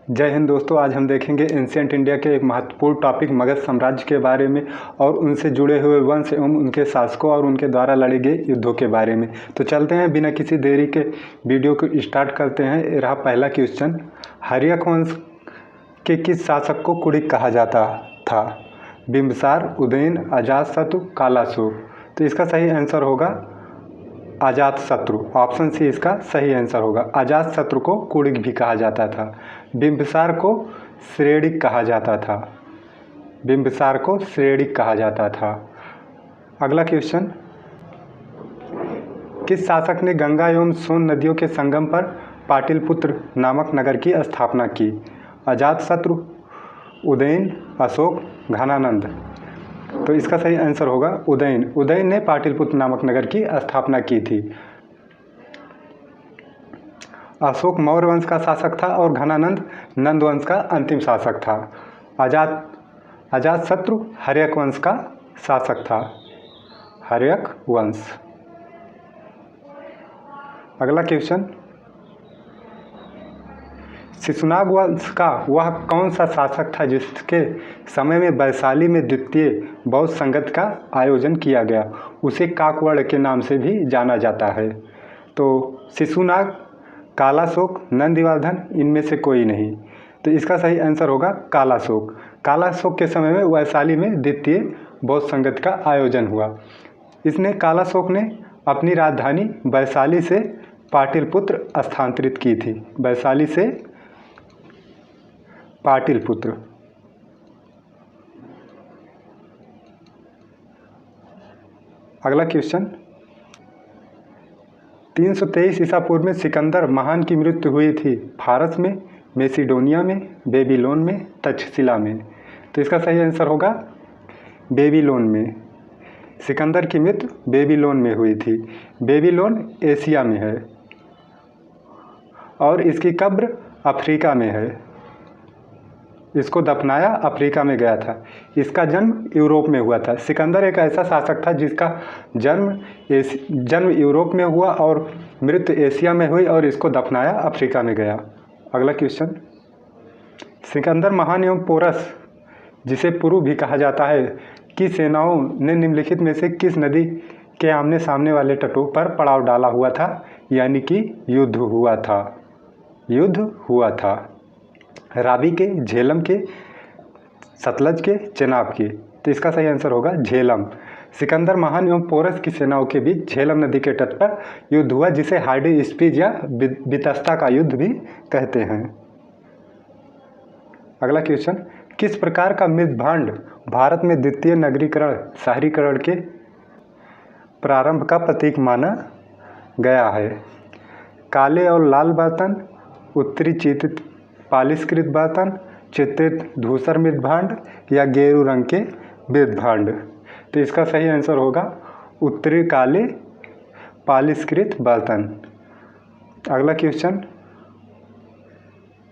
जय हिंद दोस्तों। आज हम देखेंगे एंशिएंट इंडिया के एक महत्वपूर्ण टॉपिक मगध साम्राज्य के बारे में और उनसे जुड़े हुए वंश एवं उनके शासकों और उनके द्वारा लड़े गए युद्धों के बारे में। तो चलते हैं, बिना किसी देरी के वीडियो को स्टार्ट करते हैं। रहा पहला क्वेश्चन, हर्यक वंश के किस शासक को कुड़िक कहा जाता था? बिंबिसार, उदयन, अजातशत्रु, कालाशोक। तो इसका सही आंसर होगा अजातशत्रु। ऑप्शन सी इसका सही आंसर होगा। अजातशत्रु को कुड़िक भी कहा जाता था। बिंबिसार को श्रेणिक कहा जाता था। बिंबिसार को श्रेणिक कहा जाता था। अगला क्वेश्चन, किस शासक ने गंगा एवं सोन नदियों के संगम पर पाटलिपुत्र नामक नगर की स्थापना की? अजातशत्रु, उदयन, अशोक, घनानंद। तो इसका सही आंसर होगा उदयन। उदयन ने पाटलिपुत्र नामक नगर की स्थापना की थी। अशोक मौर्य वंश का शासक था और घनानंद नंद वंश का अंतिम शासक था। अजातशत्रु हर्यक वंश का शासक था। हर्यक वंश। अगला क्वेश्चन, शिशुनाग वंश का वह कौन सा शासक था जिसके समय में वैशाली में द्वितीय बौद्ध संगत का आयोजन किया गया? उसे काकवड़ के नाम से भी जाना जाता है। तो शिशुनाग, कालाशोक, नंदीवर्धन, इनमें से कोई नहीं। तो इसका सही आंसर होगा कालाशोक। कालाशोक के समय में वैशाली में द्वितीय बौद्ध संगत का आयोजन हुआ। कालाशोक ने अपनी राजधानी वैशाली से पाटलिपुत्र स्थानांतरित की थी। वैशाली से पाटलिपुत्र। अगला क्वेश्चन, 323 ईसा पूर्व में सिकंदर महान की मृत्यु हुई थी फारस में, मेसिडोनिया में, बेबीलोन में, तक्षशिला में। तो इसका सही आंसर होगा बेबीलोन में। सिकंदर की मृत्यु बेबीलोन में हुई थी। बेबीलोन एशिया में है और इसकी कब्र अफ्रीका में है। इसको दफनाया अफ्रीका में गया था। इसका जन्म यूरोप में हुआ था। सिकंदर एक ऐसा शासक था जिसका जन्म यूरोप में हुआ और मृत्यु एशिया में हुई और इसको दफनाया अफ्रीका में गया। अगला क्वेश्चन, सिकंदर महान एवं पोरस, जिसे पुरु भी कहा जाता है, की सेनाओं ने निम्नलिखित में से किस नदी के आमने सामने वाले तटों पर पड़ाव डाला हुआ था, यानी कि युद्ध हुआ था? युद्ध हुआ था रावी के, झेलम के, सतलज के, चेनाब के। तो इसका सही आंसर होगा झेलम। सिकंदर महान एवं पोरस की सेनाओं के बीच झेलम नदी के तट पर युद्ध हुआ, जिसे हार्डी स्पीज या बितस्ता का युद्ध भी कहते हैं। अगला क्वेश्चन, किस प्रकार का मृदभांड भारत में द्वितीय नगरीकरण शहरीकरण के प्रारंभ का प्रतीक माना गया है? काले और लाल बर्तन, उत्तरी चित्रित पालिशकृत बर्तन, चित्रित धूसर मृदभांड या गेरू रंग के मृदभांड। तो इसका सही आंसर होगा उत्तरी काले पालिशकृत बर्तन। अगला क्वेश्चन,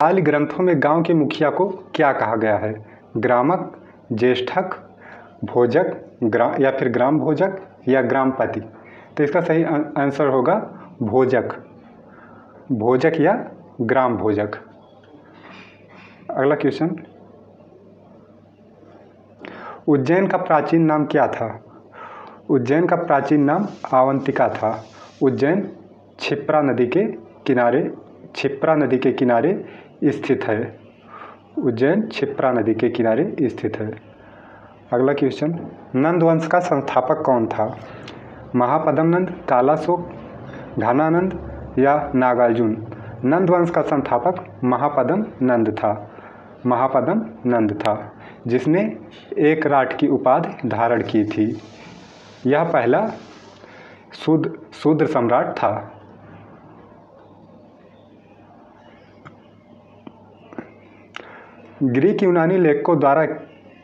पाली ग्रंथों में गांव के मुखिया को क्या कहा गया है? ग्रामक, ज्येष्ठक, भोजक या फिर ग्राम भोजक या ग्रामपति। तो इसका सही आंसर होगा भोजक। भोजक या ग्राम भोजक। अगला क्वेश्चन, उज्जैन का प्राचीन नाम क्या था? उज्जैन का प्राचीन नाम अवंतिका था। उज्जैन क्षिप्रा नदी के किनारे स्थित है। उज्जैन क्षिप्रा नदी के किनारे स्थित है। अगला क्वेश्चन, नंद वंश का संस्थापक कौन था? महापद्म नंद, कालाशोक, घनानंद या नागार्जुन। नंद वंश का संस्थापक महापद्म नंद था। महापद्म नंद था, जिसने एक राट की उपाधि धारण की थी। यह पहला शूद्र सम्राट था। ग्रीक यूनानी लेखकों द्वारा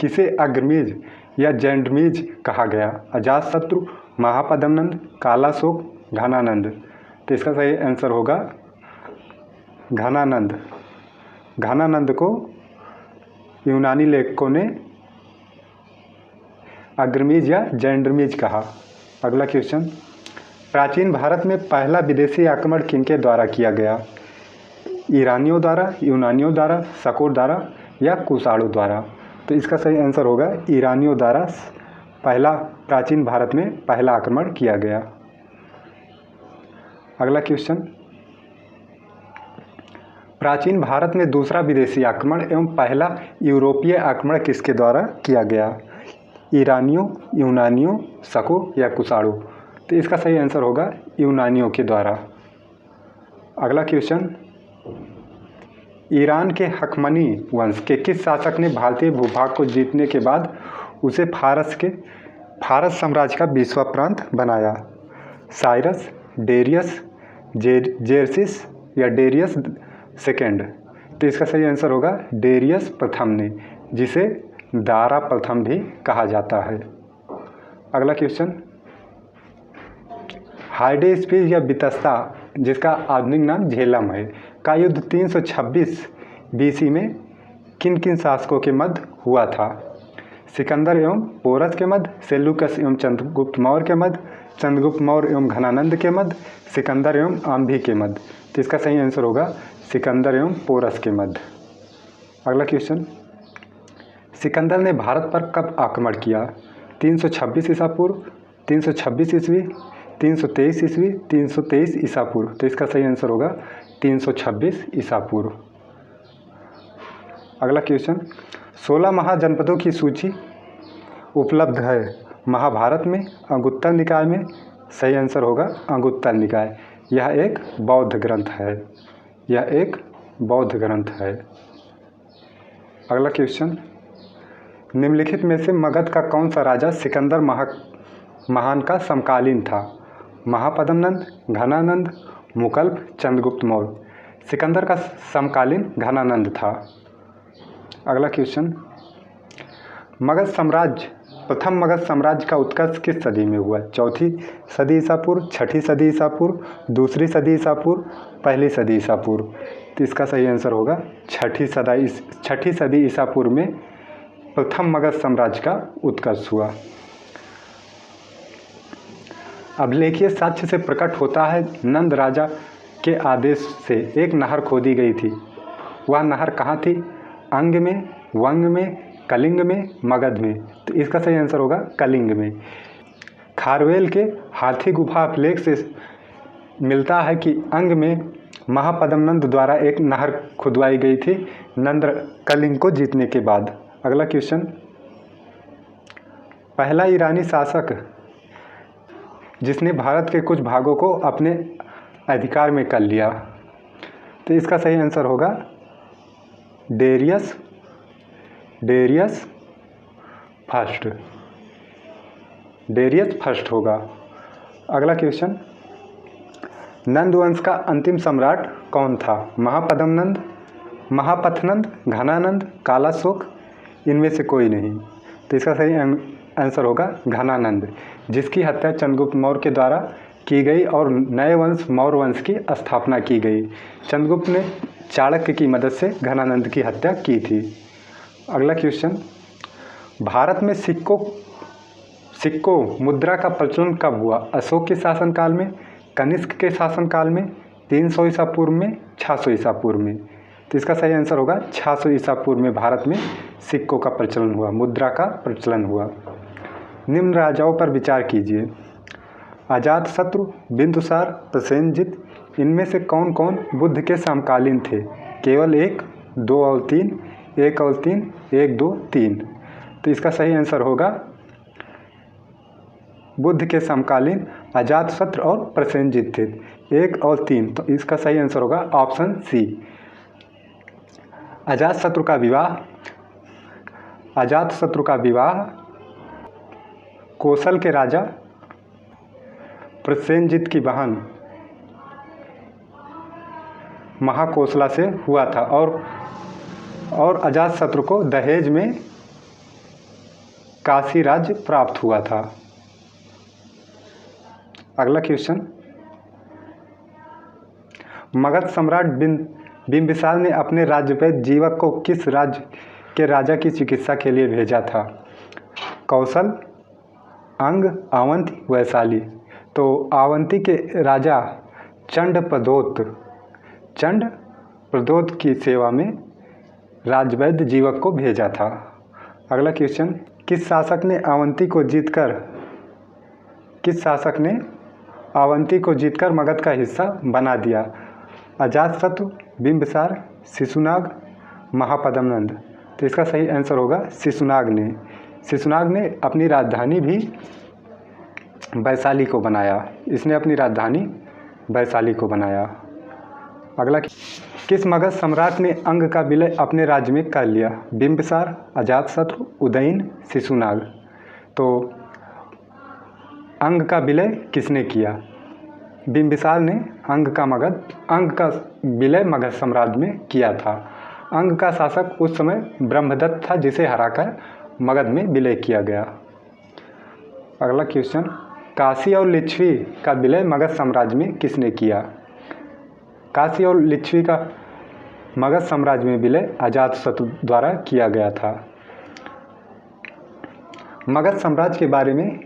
किसे अग्रमीज या जैंडमीज कहा गया? अजातशत्रु, महापद्म नंद, कालाशोक, घनानंद। तो इसका सही आंसर होगा घनानंद। घनानंद को यूनानी लेखकों ने अग्रमीज या जैंडमीज कहा। अगला क्वेश्चन, प्राचीन भारत में पहला विदेशी आक्रमण किनके द्वारा किया गया? ईरानियों द्वारा, यूनानियों द्वारा, शकों द्वारा या कुषाणों द्वारा? तो इसका सही आंसर होगा ईरानियों द्वारा पहला प्राचीन भारत में पहला आक्रमण किया गया। अगला क्वेश्चन, प्राचीन भारत में दूसरा विदेशी आक्रमण एवं पहला यूरोपीय आक्रमण किसके द्वारा किया गया? ईरानियों, यूनानियों, शकों या कुषाणों? तो इसका सही आंसर होगा यूनानियों के द्वारा। अगला क्वेश्चन, ईरान के हकमनी वंश के किस शासक ने भारतीय भूभाग को जीतने के बाद उसे फारस साम्राज्य का 20वां प्रांत बनाया? साइरस, डेरियस, जेरसिस या डेरियस सेकेंड? तो इसका सही आंसर होगा डेरियस प्रथम ने, जिसे दारा प्रथम भी कहा जाता है। अगला क्वेश्चन, हाइडेस्पिस या बितस्ता, जिसका आधुनिक नाम झेलम है, का युद्ध 326 BC में किन किन शासकों के मध्य हुआ था? सिकंदर एवं पोरस के मध्य, सेल्यूकस एवं चंद्रगुप्त मौर्य के मध्य, चंद्रगुप्त मौर्य एवं घनानंद के मध्य, सिकंदर एवं आम्भी के मध्य? तो इसका सही आंसर होगा सिकंदर एवं पोरस के मध्य। अगला क्वेश्चन, सिकंदर ने भारत पर कब आक्रमण किया? 326 ईसा पूर्व, 326 ईस्वी, 323 ईस्वी, 323 ईसा पूर्व? तो इसका सही आंसर होगा 326 ईसा पूर्व। अगला क्वेश्चन, 16 महाजनपदों की सूची उपलब्ध है महाभारत में, अंगुत्तर निकाय में? सही आंसर होगा अंगुत्तर निकाय। यह एक बौद्ध ग्रंथ है, यह एक बौद्ध ग्रंथ है। अगला क्वेश्चन, निम्नलिखित में से मगध का कौन सा राजा सिकंदर महान का समकालीन था? महापद्मनंद, घनानंद, मुकल्प, चंद्रगुप्त मौर्य? सिकंदर का समकालीन घनानंद था। अगला क्वेश्चन, प्रथम मगध साम्राज्य का उत्कर्ष किस सदी में हुआ? 4वीं सदी ईसा पूर्व, 6ठी सदी ईसा पूर्व, 2री सदी ईसा पूर्व, 1ली सदी ईसा पूर्व? तो इसका सही आंसर होगा 6ठी सदी ईसा पूर्व में प्रथम मगध साम्राज्य का उत्कर्ष हुआ। अभिलेखीय साक्ष्य से प्रकट होता है नंद राजा के आदेश से एक नहर खोदी गई थी। वह नहर कहाँ थी? अंग में, वंग में, कलिंग में, मगध में? तो इसका सही आंसर होगा कलिंग में। खारवेल के हाथी गुफा अभिलेख से मिलता है कि अंग में महापद्मनंद द्वारा एक नहर खुदवाई गई थी नंद कलिंग को जीतने के बाद। अगला क्वेश्चन, पहला ईरानी शासक जिसने भारत के कुछ भागों को अपने अधिकार में कर लिया? तो इसका सही आंसर होगा डेरियस फर्स्ट होगा। अगला क्वेश्चन, नंद वंश का अंतिम सम्राट कौन था? महापद्मनंद, महापथनंद, घनानंद, कालाशोक? इनमें से कोई नहीं। तो इसका सही आंसर होगा घनानंद, जिसकी हत्या चंद्रगुप्त मौर्य के द्वारा की गई और नए वंश मौर्य वंश की स्थापना की गई। चंद्रगुप्त ने चाणक्य की मदद से घनानंद की हत्या की थी। अगला क्वेश्चन, भारत में सिक्कों मुद्रा का प्रचलन कब हुआ? अशोक के शासनकाल में, कनिष्क के शासनकाल में, 300 ईसा पूर्व में, 600 ईसा पूर्व में? तो इसका सही आंसर होगा 600 ईसा पूर्व में भारत में सिक्कों का प्रचलन हुआ, मुद्रा का प्रचलन हुआ। निम्न राजाओं पर विचार कीजिए। अजातशत्रु, बिंदुसार, प्रसेनजित, इनमें से कौन कौन बुद्ध के समकालीन थे? केवल 1, 2 और 3, 1 और 3, 1, 2, 3? तो इसका सही आंसर होगा बुद्ध के समकालीन अजातशत्रु और प्रसेनजित थे, 1 और 3। तो इसका सही आंसर होगा ऑप्शन सी। अजातशत्रु का विवाह कौशल के राजा प्रसेनजित की बहन महाकोशला से हुआ था और अजातशत्रु को दहेज में काशी राज्य प्राप्त हुआ था। अगला क्वेश्चन, मगध सम्राट बिंबिसार ने अपने राज्य पर जीवक को किस राज्य के राजा की चिकित्सा के लिए भेजा था? कौशल, अंग, अवंती, वैशाली? तो अवंती के राजा चंड प्रद्योत की सेवा में राजवैद्य जीवक को भेजा था। अगला क्वेश्चन, किस शासक ने अवंती को जीतकर मगध का हिस्सा बना दिया? अजातशत्रु, बिंबिसार, शिशुनाग, महापद्मनंद। तो इसका सही आंसर होगा शिशुनाग ने। शिशुनाग ने अपनी राजधानी भी वैशाली को बनाया। इसने अपनी राजधानी वैशाली को बनाया। अगला, किस मगध सम्राट ने अंग का विलय अपने राज्य में कर लिया? बिंबिसार, अजातशत्रु, उदयन, शिशुनाग। तो अंग का विलय किसने किया? बिंबिसार ने अंग का विलय मगध साम्राज्य में किया था। अंग का शासक उस समय ब्रह्मदत्त था, जिसे हराकर मगध में विलय किया गया। अगला क्वेश्चन, काशी और लिच्छवी का विलय मगध साम्राज्य में किसने किया? काशी और लिच्छवी का मगध साम्राज्य में विलय अजातशत्रु द्वारा किया गया था। मगध साम्राज्य के बारे में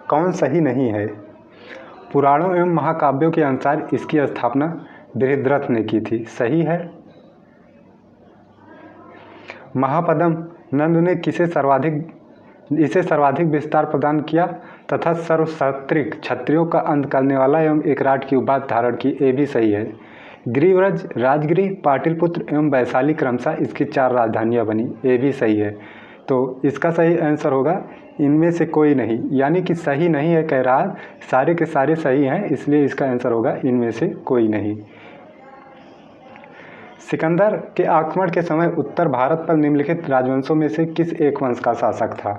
कौन सही नहीं है? पुराणों एवं महाकाव्यों के अनुसार इसकी स्थापना बृहद्रथ ने की थी। सही है। महापद्म नंद ने इसे सर्वाधिक विस्तार प्रदान किया तथा सर्वक्षत्रिक क्षत्रियों का अंत करने वाला एवं एक राट की उपाधि धारण की। ये भी सही है। गिरिव्रज, राजगिरी, पाटलिपुत्र एवं वैशाली क्रमशः इसकी 4 राजधानियाँ बनी। ये भी सही है। तो इसका सही आंसर होगा इनमें से कोई नहीं, यानी कि सही नहीं है कह रहा, सारे के सारे सही हैं, इसलिए इसका आंसर होगा इनमें से कोई नहीं। सिकंदर के आक्रमण के समय उत्तर भारत पर निम्नलिखित राजवंशों में से किस एक वंश का शासक था?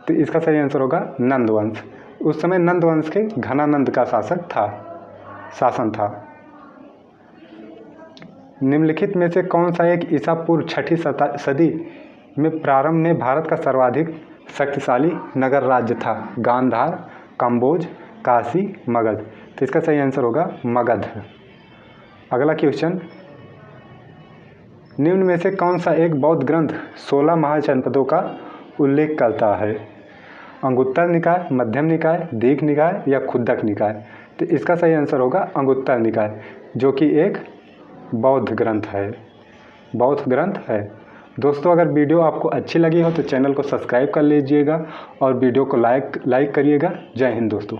तो इसका सही आंसर होगा नंद वंश। उस समय नंद वंश के घनानंद का शासन था। निम्नलिखित में से कौन सा एक ईसा पूर्व 6ठी सदी में प्रारंभ में भारत का सर्वाधिक शक्तिशाली नगर राज्य था? गांधार, कंबोज, काशी, मगध। तो इसका सही आंसर होगा मगध। अगला क्वेश्चन, निम्न में से कौन सा एक बौद्ध ग्रंथ 16 महाजनपदों का उल्लेख करता है? अंगुत्तर निकाय, मध्यम निकाय, दीघ निकाय या खुद्दक निकाय। तो इसका सही आंसर होगा अंगुत्तर निकाय, जो कि एक बौद्ध ग्रंथ है। दोस्तों, अगर वीडियो आपको अच्छी लगी हो तो चैनल को सब्सक्राइब कर लीजिएगा और वीडियो को लाइक करिएगा। जय हिंद दोस्तों।